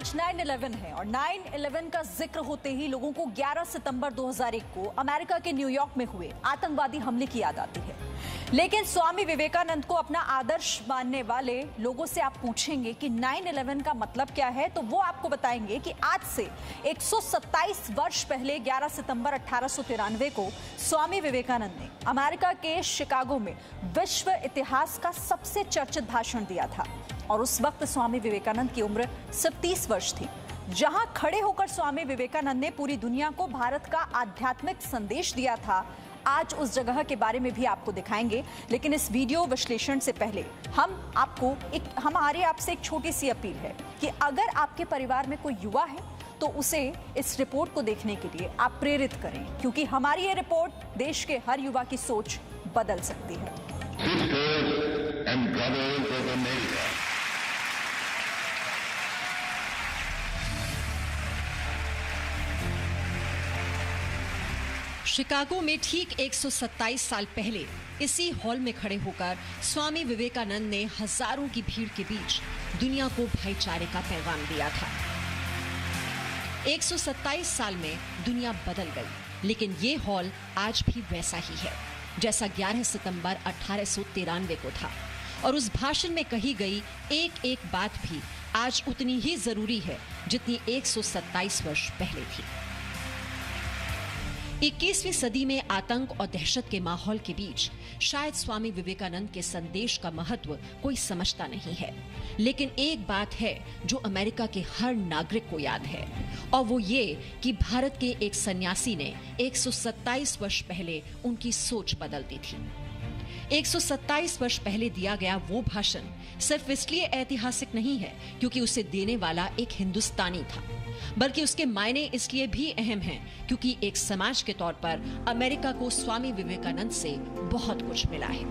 आज 9/11 है और 9/11 का जिक्र होते ही लोगों को 11 सितंबर 2001 को अमेरिका के न्यूयॉर्क में हुए आतंकवादी हमले की याद आती है। लेकिन स्वामी विवेकानंद को अपना आदर्श मानने वाले लोगों से आप पूछेंगे कि 9/11 का मतलब क्या है, तो वो आपको बताएंगे कि आज से 127 वर्ष पहले 11 सितंबर 1893 को स्वामी विवेकानंद ने अमेरिका के शिकागो में विश्व इतिहास का सबसे चर्चित भाषण दिया था। और उस वक्त स्वामी विवेकानंद की उम्र सिर्फ 30 वर्ष थी। जहां खड़े होकर स्वामी विवेकानंद ने पूरी दुनिया को भारत का आध्यात्मिक संदेश दिया था, आज उस जगह के बारे में भी आपको दिखाएंगे। लेकिन इस वीडियो विश्लेषण से पहले हमारी आपसे एक छोटी सी अपील है कि अगर आपके परिवार में कोई युवा है तो उसे इस रिपोर्ट को देखने के लिए आप प्रेरित करें, क्योंकि हमारी ये रिपोर्ट देश के हर युवा की सोच बदल सकती है। शिकागो में ठीक 127 साल पहले इसी हॉल में खड़े होकर स्वामी विवेकानंद ने हजारों की भीड़ के बीच दुनिया को भाईचारे का पैगाम दिया था। 127 साल में दुनिया बदल गई, लेकिन ये हॉल आज भी वैसा ही है जैसा 11 सितंबर 1893 को था। और उस भाषण में कही गई एक एक बात भी आज उतनी ही जरूरी है जितनी 127 वर्ष पहले थी। 21वीं सदी में आतंक और दहशत के माहौल के बीच शायद स्वामी विवेकानंद के संदेश का महत्व कोई समझता नहीं है, लेकिन एक बात है जो अमेरिका के हर नागरिक को याद है, और वो ये कि भारत के एक सन्यासी ने 127 वर्ष पहले उनकी सोच बदल दी थी। 127 वर्ष पहले दिया गया वो भाषण सिर्फ इसलिए ऐतिहासिक नहीं है क्योंकि उसे देने वाला एक हिंदुस्तानी था, बल्कि उसके मायने इसलिए भी अहम हैं क्योंकि एक समाज के तौर पर अमेरिका को स्वामी विवेकानंद से बहुत कुछ मिला है।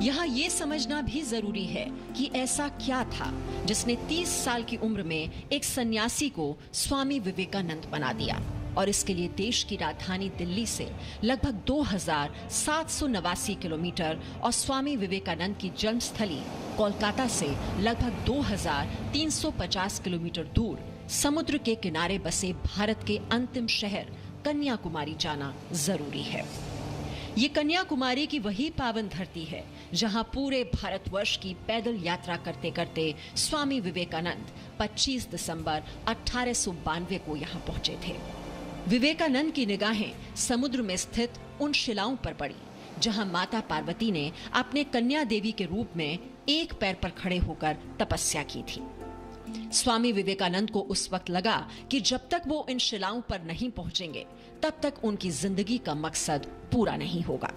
यहाँ ये समझना भी जरूरी है कि ऐसा क्या था जिसने 30 साल की उम्र में एक सन्यासी को स्वामी विवेकानंद बना दिया, और इसके लिए देश की राजधानी दिल्ली से लगभग 2789 किलोमीटर और स्वामी विवेकानंद की जन्मस्थली कोलकाता से लगभग 2350 किलोमीटर दूर समुद्र के किनारे बसे भारत के अंतिम शहर कन्याकुमारी जाना जरूरी है। ये कन्याकुमारी की वही पावन धरती है जहां पूरे भारतवर्ष की पैदल यात्रा करते करते स्वामी विवेकानंद 25 दिसंबर 1892 को यहां पहुंचे थे। विवेकानंद की निगाहें समुद्र में स्थित उन शिलाओं पर पड़ी जहां माता पार्वती ने अपने कन्या देवी के रूप में एक पैर पर खड़े होकर तपस्या की थी। स्वामी विवेकानंद को उस वक्त लगा कि जब तक वो इन शिलाओं पर नहीं पहुंचेंगे तब तक उनकी जिंदगी का मकसद पूरा नहीं होगा।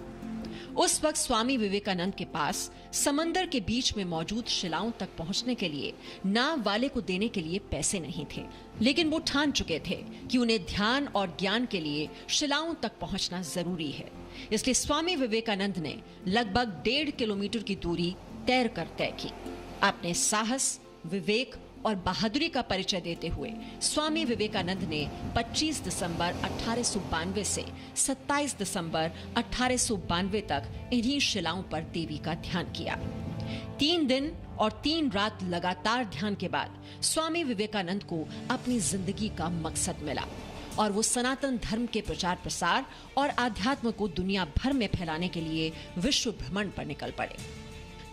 उस वक्त स्वामी विवेकानंद के पास समंदर के बीच में मौजूद शिलाओं तक पहुंचने के लिए नाव वाले को देने के लिए पैसे नहीं थे, लेकिन वो ठान चुके थे कि उन्हें ध्यान और ज्ञान के लिए शिलाओं तक पहुंचना जरूरी है। इसलिए स्वामी विवेकानंद ने लगभग 1.5 किलोमीटर की दूरी तैर कर तय की। अपने साहस, विवेक और बहादुरी का परिचय देते हुए स्वामी विवेकानंद ने 25 दिसंबर 1892 से 27 दिसंबर 1892 तक इन्हीं शिलाओं पर देवी का ध्यान किया। 3 दिन और 3 रात लगातार ध्यान के बाद स्वामी विवेकानंद को अपनी जिंदगी का मकसद मिला और वो सनातन धर्म के प्रचार प्रसार और आध्यात्म को दुनिया भर में फैलाने के लिए विश्व भ्रमण पर निकल पड़े।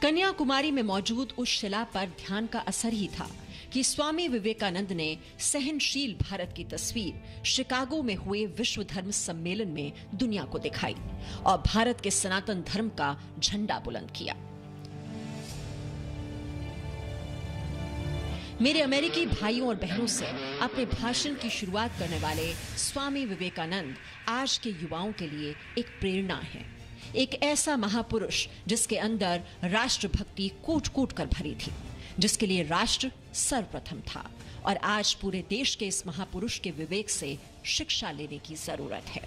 कन्याकुमारी में मौजूद उस शिला पर ध्यान का असर ही था कि स्वामी विवेकानंद ने सहनशील भारत की तस्वीर शिकागो में हुए विश्व धर्म सम्मेलन में दुनिया को दिखाई और भारत के सनातन धर्म का झंडा बुलंद किया। मेरे अमेरिकी भाइयों और बहनों से अपने भाषण की शुरुआत करने वाले स्वामी विवेकानंद आज के युवाओं के लिए एक प्रेरणा है, एक ऐसा महापुरुष जिसके अंदर राष्ट्रभक्ति कूट कूट कर भरी थी, जिसके लिए राष्ट्र सर्वप्रथम था। और आज पूरे देश के इस महापुरुष के विवेक से शिक्षा लेने की जरूरत है।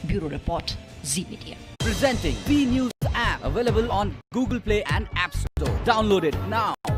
Bureau report, ji media. Presenting V News app available on Google Play and App Store. Download it now.